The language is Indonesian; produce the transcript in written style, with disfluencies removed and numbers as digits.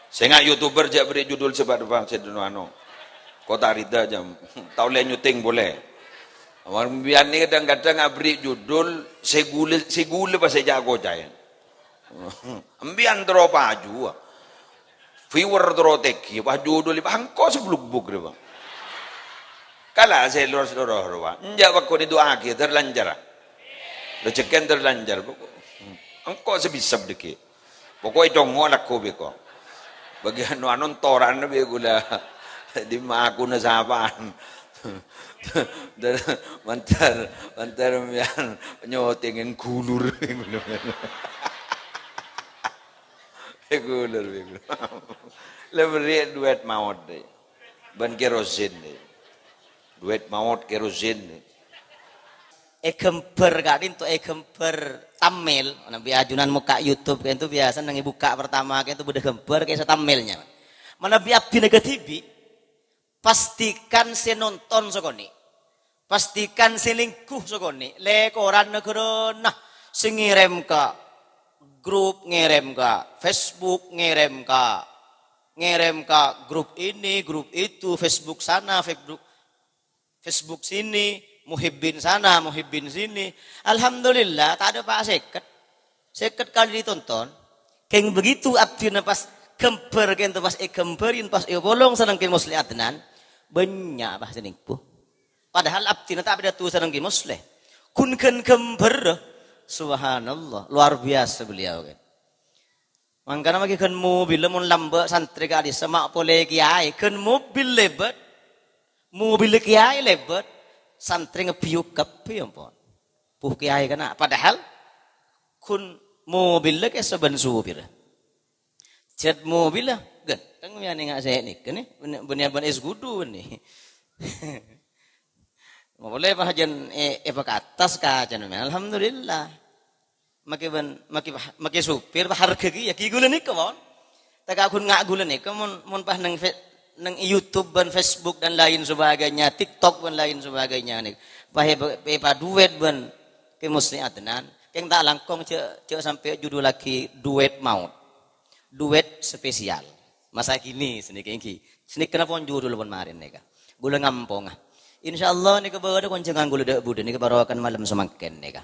Saya nggak YouTuber aja beri judul sebab bang sedunuano. Kota Rida jam. Tahu le nyuting boleh. Orang biar ni kadang-kadang beri judul segule pas saya jago jaya. Ambian terus paju. Viewer terus teki. Pas judul ni bangko sebelum buk dia bang. Kalah saya lurus-lurus bang. Jawab kau di doa kita terlanjar. Rezekian terlanjar. Engkau sebisa deki. Pokoknya dongo nak kau beko. Bagian anon toran nabi gula di maku nasapaan. Mantar mian nyotingin gulur. Gulur. Lebih duet maut deh. Ban kerosin deh. Duet maut kerosin deh. Gember kadin tuh gember tamil nabi ajunan muka YouTube kan itu biasa nangi buka pertama kan itu udah gember kayak tamilnya mana bi abdi negatibi pastikan si nonton sokoni pastikan si lingkuh sokoni le koran negara nah si ngirim ke grup ngirim ke Facebook ngirim ke grup ini grup itu Facebook sana Facebook sini muhibbin sana, muhibbin sini. Alhamdulillah, tak ada Pak Seket. Seket kali ditonton. Keng begitu abdina pas gember kento pas gemberin pas bolong seneng ke musli adnan. Banyak bahasa ningpu. Padahal abdina tak ada tu seneng ke musli. Kun ken gember. Subhanallah, luar biasa beliau kan. Mangkana magi kan mobil mun lambak santri ka di semak pole kiai kan mobil lebat. Mobil kiai lebat. Santri ngebiuk kape ampun. Puh kiai kana padahal kun mobil ke saban supir. Cet mobil lah kan tang mian ngak saya ni kan ni benar es gudu ni. Boleh bahagian apa ke atas ka cenah alhamdulillah. Maki supir harga ki ya ki gula ni kemon. Tak akun ngak gula ni kemon mon pas nang YouTube dan Facebook dan lain sebagainya, TikTok dan lain sebagainya nih. Pahe duet ban ke musli adnan. Yang tak langkong cek sampai judul lagi duet maut. Duet spesial. Masa kini sini kengki. Sini kenapa judul pun marin nih. Gula ngampong. Insyaallah nih kebawa ada koncengan gula dak budan nih baru akan malam semakin nih.